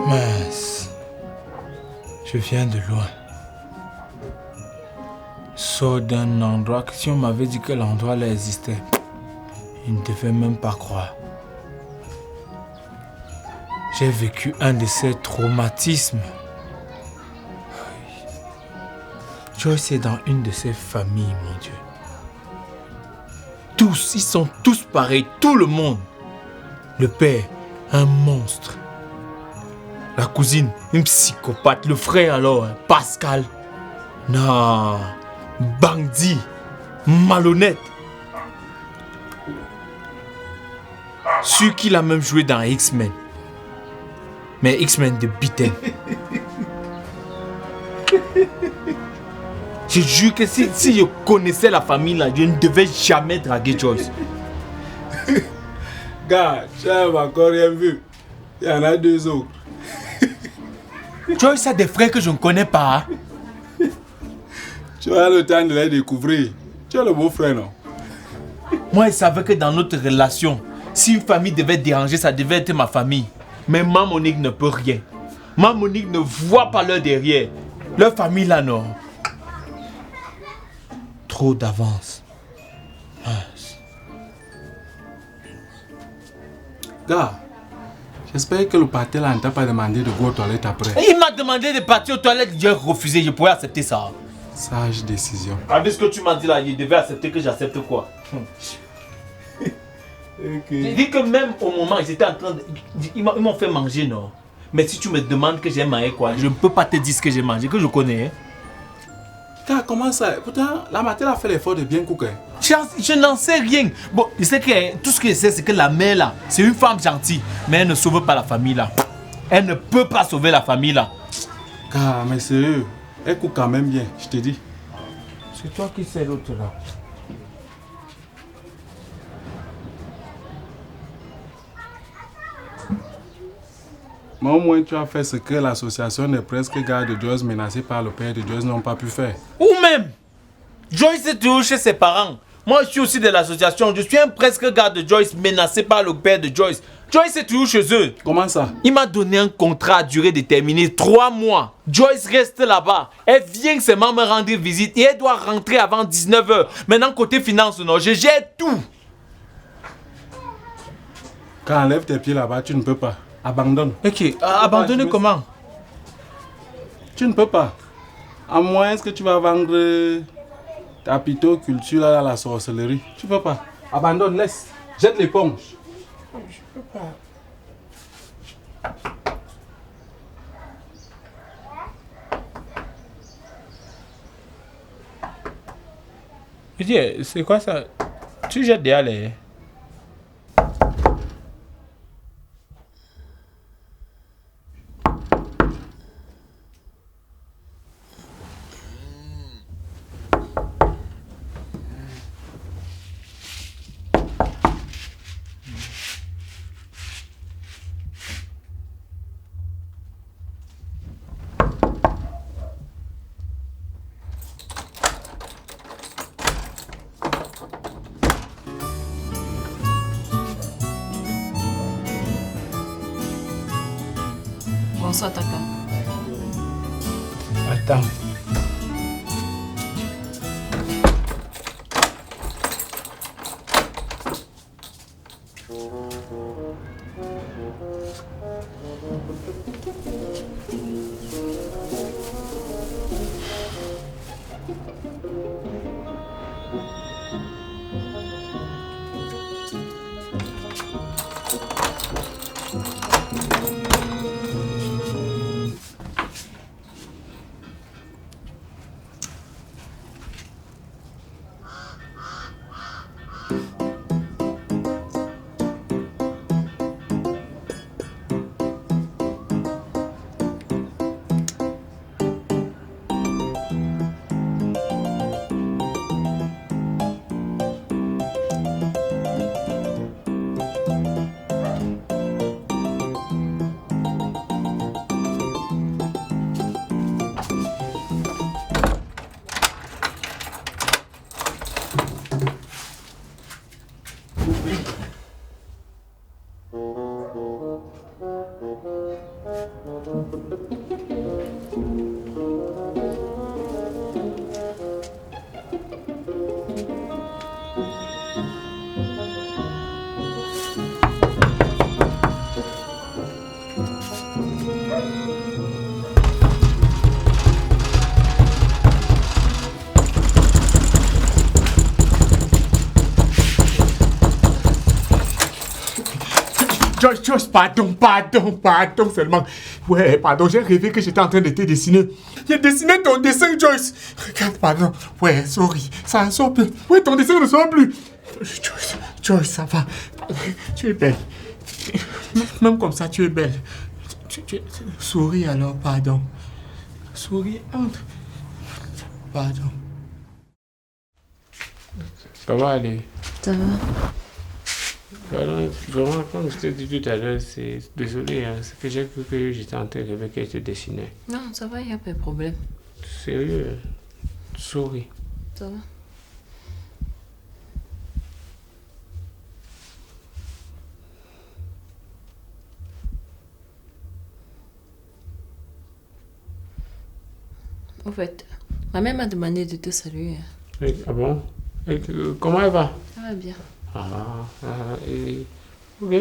Mince. Je viens de loin. Sors d'un endroit que si on m'avait dit que l'endroit là existait, il ne devait même pas croire. J'ai vécu un de ces traumatismes. Joyce est dans une de ces familles, mon Dieu. Tous, ils sont tous pareils, tout le monde. Le père, un monstre. La cousine, une psychopathe. Le frère alors, Pascal. Non, bandit, malhonnête. Sûr qu'il a même joué dans X-Men. Mais X-Men de Bitten. Je jure que si je connaissais la famille là, je ne devais jamais draguer Joyce. Gars, tu n'as encore rien vu. Il y en a deux autres. Joyce a des frères que je ne connais pas. Tu as le temps de les découvrir. Tu es le beau-frère, non? Moi, je savais que dans notre relation, si une famille devait déranger, ça devait être ma famille. Mais ma Monique ne peut rien. Ma Monique ne voit pas leur derrière. Leur famille là, non. Trop d'avance. Mince. Gars, j'espère que le pâté là ne t'a pas demandé de go aux toilettes après. Il m'a demandé de partir aux toilettes, j'ai refusé, je pourrais accepter ça. Sage décision. Avec ce que tu m'as dit là, il devait accepter que j'accepte quoi. Okay. Je dis que même au moment, ils étaient en train de... Ils m'ont fait manger, non. Mais si tu me demandes que j'ai mangé quoi, je ne peux pas te dire ce que j'ai mangé, que je connais. Gars, comment ça? Pourtant, la matinée a fait l'effort de bien cooker. Je n'en sais rien. Bon, je sais que tout ce que je sais, c'est que la mère là, c'est une femme gentille. Mais elle ne sauve pas la famille là. Elle ne peut pas sauver la famille là. Gars, mais sérieux, elle cook quand même bien, je te dis. C'est toi qui sais l'autre là. Mais au moins, tu as fait ce que l'association des presque gars de Joyce menacés par le père de Joyce n'ont pas pu faire. Ou même, Joyce est toujours chez ses parents. Moi, je suis aussi de l'association. Je suis un presque gars de Joyce menacé par le père de Joyce. Joyce est toujours chez eux. Comment ça? Il m'a donné un contrat à durée déterminée, 3 mois. Joyce reste là-bas. Elle vient seulement me rendre visite et elle doit rentrer avant 19h. Maintenant, côté finance, non, je gère tout. Quand enlève tes pieds là-bas, tu ne peux pas. Abandonne. Ok, abandonner comment? Tu ne peux pas. À moins que tu vas vendre ta culture là, à la sorcellerie. Tu peux pas. Abandonne, laisse. Jette l'éponge. Je peux pas. Je dis, c'est quoi ça? Tu jettes derrière les... Bonsoir, Taka. Attends. Joyce, pardon seulement. Ouais, pardon, j'ai rêvé que j'étais en train de te dessiner. J'ai dessiné ton dessin, Joyce. Regarde, pardon. Ouais, sorry, ça ne sort plus. Ouais, ton dessin ne sort plus. Joyce, ça va. Tu es belle. Même comme ça, tu es belle. Souris alors, pardon. Souris, entre. Pardon. Ça va aller. Ça va. Alors, vraiment, comme je t'ai dit tout à l'heure, c'est désolé, hein, c'est que j'ai cru que j'étais en train de rêver qu'elle te dessinait. Non, ça va, il n'y a pas de problème. Sérieux, souris. Ça va. Au fait, ma mère m'a demandé de te saluer. Ah bon? Et, comment elle va? Ça va bien. Ok.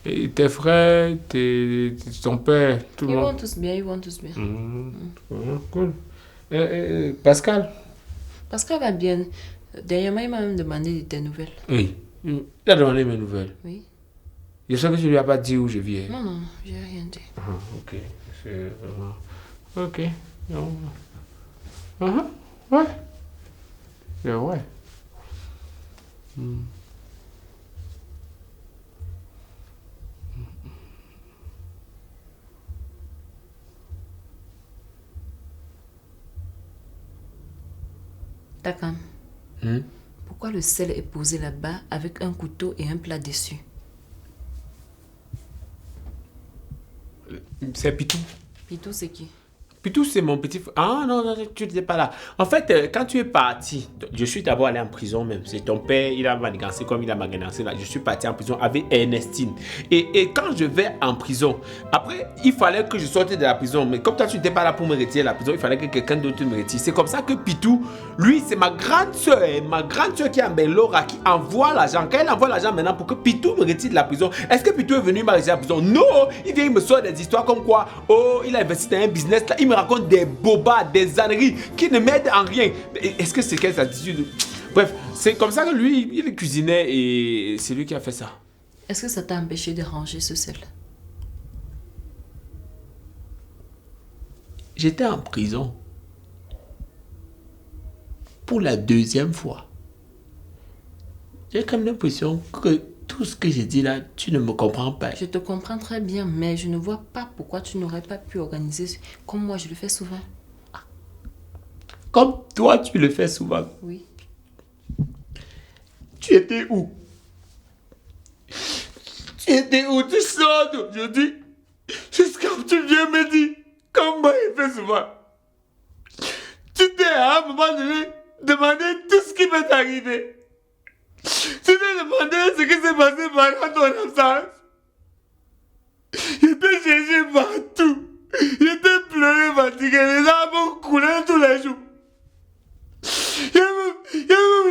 Et tes frères, ton père, tout le monde? Ils vont tous bien. Cool. Pascal? Pascal va bien. Dernièrement, il m'a même demandé de tes nouvelles. Oui. Il a demandé mes nouvelles. Oui. Je sais que tu lui as pas dit où je viens. Non, j'ai rien dit. Ok. C'est vraiment... Ok. Non. Ouais. C'est vrai. D'accord. Pourquoi le sel est posé là-bas avec un couteau et un plat dessus? C'est Pitou. Pitou, c'est qui? Pitou, c'est mon petit frère. Ah non, tu n'étais pas là. En fait, quand tu es parti, je suis d'abord allé en prison même. C'est ton père, il a manigancé comme il a manigancé là. Je suis parti en prison avec Ernestine. Et quand je vais en prison, après, il fallait que je sorte de la prison. Mais comme toi, tu n'étais pas là pour me retirer de la prison, il fallait que quelqu'un d'autre me retire. C'est comme ça que Pitou, lui, c'est ma grande soeur qui est en Laura, qui envoie l'argent. Quand elle envoie l'argent maintenant pour que Pitou me retire de la prison, est-ce que Pitou est venu me retirer de la prison? Non, il vient, il me sort des histoires comme quoi, oh, il a investi dans un business là. Il me raconte des bobas, des âneries qui ne m'aident en rien. Est-ce que c'est quelle attitude? Bref, c'est comme ça que lui, il cuisinait et c'est lui qui a fait ça. Est-ce que ça t'a empêché de ranger ce sel? J'étais en prison pour la deuxième fois. J'ai quand même l'impression que tout ce que j'ai dit là, tu ne me comprends pas. Je te comprends très bien, mais je ne vois pas pourquoi tu n'aurais pas pu organiser comme moi je le fais souvent. Comme toi, tu le fais souvent. Oui. Tu étais où? Tu sors d'aujourd'hui jusqu'à ce que tu viens me dire comme moi il fait souvent. Tu t'es à un moment donné demandé tout ce qui m'est arrivé. Tu t'es demandé ce qui s'est passé pendant ton absence. J'étais cherché partout. J'étais pleuré, fatigué. Les larmes coulaient tous les jours. Je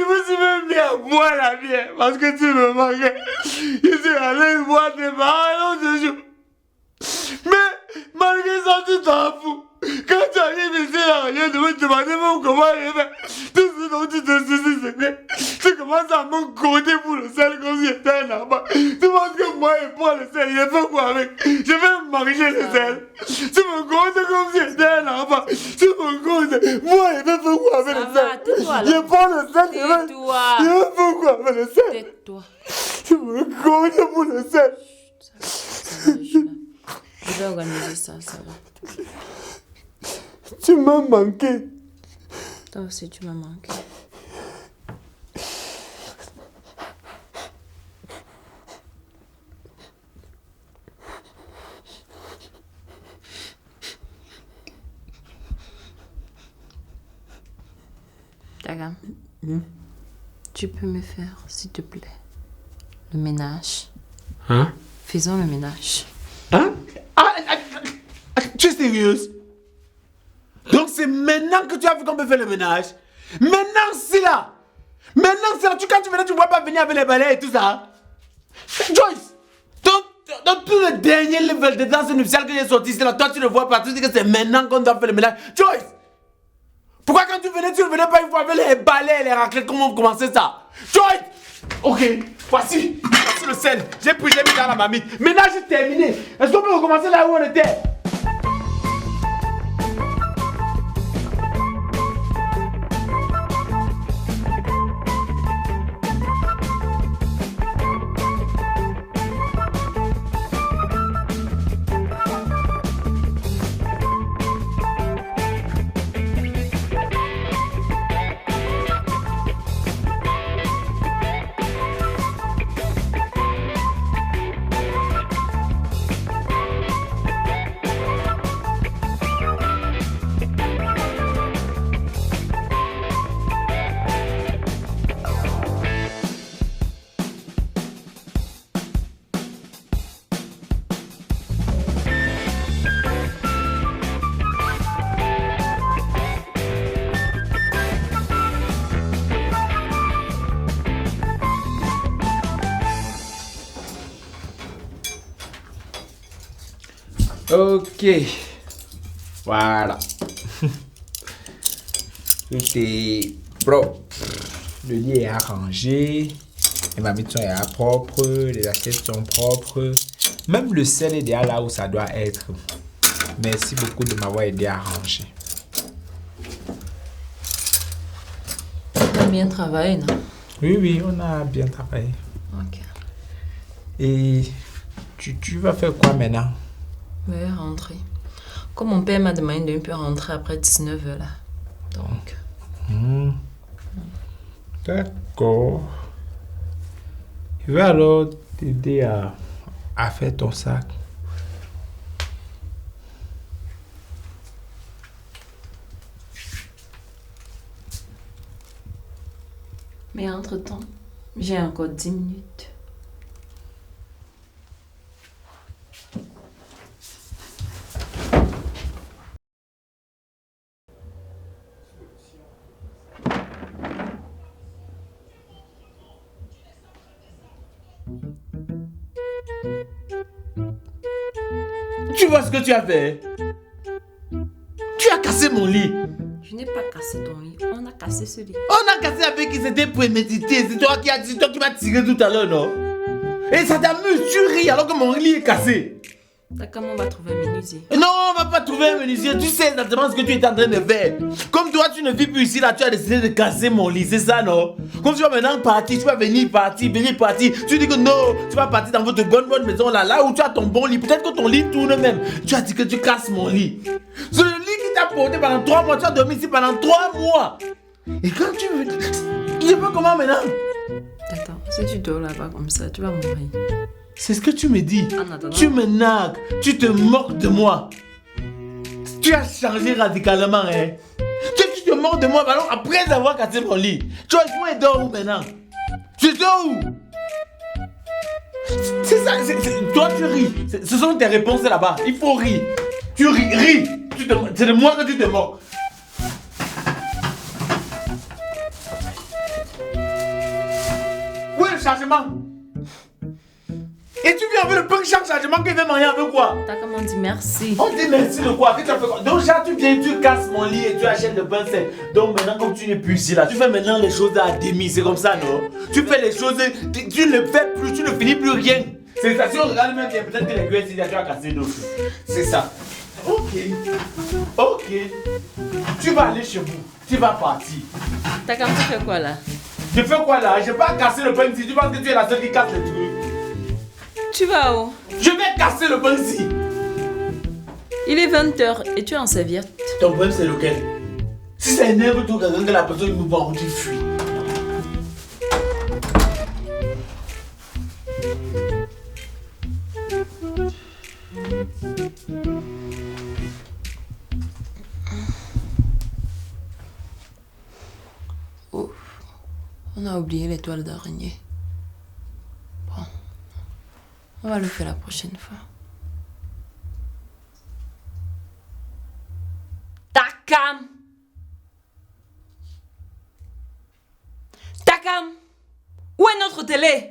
me suis même mis à boire la bière parce que tu me manquais. Je suis allé boire tes parents l'autre jour. Mais malgré ça, tu t'en fous. Quand tu arrives ici, là, je de me demander mon comment il fait. Tout ce dont tu te soucies, c'est que tu commences à me côté pour le sel comme si j'étais un enfant. Tu penses que moi, je prends le sel, je fais quoi avec? Je vais manger le sel. Tu me comptes comme si j'étais un enfant. Tu me comptes. Moi, je vais faire quoi avec le sel? Tais-toi, là. Je prends le sel, je vais faire quoi avec le sel? Tais-toi. Tu me comptes pour le sel. Ça va, je vais organiser ça, ça va. Tu m'as manqué. Toi aussi, tu m'as manqué. Daga, tu peux me faire, s'il te plaît, le ménage. Hein? Faisons le ménage. Hein? Tu es sérieuse? Donc c'est maintenant que tu as vu qu'on peut faire le ménage? Maintenant c'est là! Maintenant c'est là! Quand tu venais, tu ne vois pas venir avec les balais et tout ça? Joyce! Dans tout le dernier level de danse nuptiale que j'ai sorti ici là, toi tu ne vois pas, tu dis que c'est maintenant qu'on doit faire le ménage. Joyce! Pourquoi quand tu ne venais pas une fois avec les balais et les raclettes, comment on commençait ça? Joyce! Ok, voici le sel. J'ai pris, j'ai mis dans la marmite. Ménage terminé. Est-ce qu'on peut recommencer là où on était? Ok, voilà. Tout est propre. Le lit est arrangé. Les marmites sont propres. Les assiettes sont propres. Même le sel est déjà là où ça doit être. Merci beaucoup de m'avoir aidé à ranger. On a bien travaillé, non? Oui, on a bien travaillé. Ok. Et tu vas faire quoi maintenant? Je vais rentrer. Comme mon père m'a demandé de ne plus rentrer après 19h là. Donc. D'accord. Je vais alors t'aider à faire ton sac. Mais entre-temps, j'ai encore 10 minutes. Tu vois ce que tu as fait? Tu as cassé mon lit. Je n'ai pas cassé ton lit, on a cassé ce lit. On a cassé avec qui c'était prémédité. C'est toi qui as dit, toi qui m'as tiré tout à l'heure, non? Et ça t'amuse, tu ris alors que mon lit est cassé. D'accord, on va trouver un menuisier. Non, on va pas trouver un menuisier. Tu sais exactement ce que tu es en train de faire. Comme toi, tu ne vis plus ici, là, tu as décidé de casser mon lit, c'est ça, non? Comme tu vas maintenant partir, tu vas venir partir. Tu dis que non, tu vas partir dans votre bonne maison, là où tu as ton bon lit. Peut-être que ton lit tourne même. Tu as dit que tu casses mon lit. C'est le lit qui t'a porté pendant 3 mois. Tu as dormi ici pendant 3 mois. Et quand tu veux... Il veut comment maintenant? Attends, si tu dors là-bas comme ça, tu vas mourir. C'est ce que tu me dis. En attendant. Tu me nargues. Tu te moques de moi. Tu as changé radicalement, hein. Tu te moques de moi alors, après avoir cassé mon lit. Tu as dors où maintenant? Tu dors où? C'est ça, toi tu ris. Ce sont tes réponses là-bas. Il faut rire. Tu ris. C'est de moi que tu te moques. Où est le chargement? Et tu viens avec le peu de chargement que veut manger avec quoi? T'as comment dit merci? On dit merci de quoi? Que tu as fait quoi? Donc déjà tu viens, tu casses mon lit et tu achètes le pain sec. Donc maintenant comme tu n'es plus ici là, tu fais maintenant les choses à demi, c'est comme ça non? Tu fais les choses, tu ne fais plus, tu ne finis plus rien. C'est ça, si on regarde même bien, peut-être que les cuisses tu as cassé d'autres. C'est ça. Ok. Tu vas aller chez vous, tu vas partir. T'as quand tu fais quoi là? Je fais quoi là? Je vais pas casser le pain ici, tu penses que tu es la seule qui casse les trucs? Tu vas où? Je vais casser le pain ici. Il est 20h et tu es en serviette. Ton problème c'est lequel? Si ça énerve tout quelqu'un que la personne nous voit, on dit fuis. Oh, on a oublié l'étoile d'araignée. Bon, on va le faire la prochaine fois. Takam! Takam! Où est notre télé?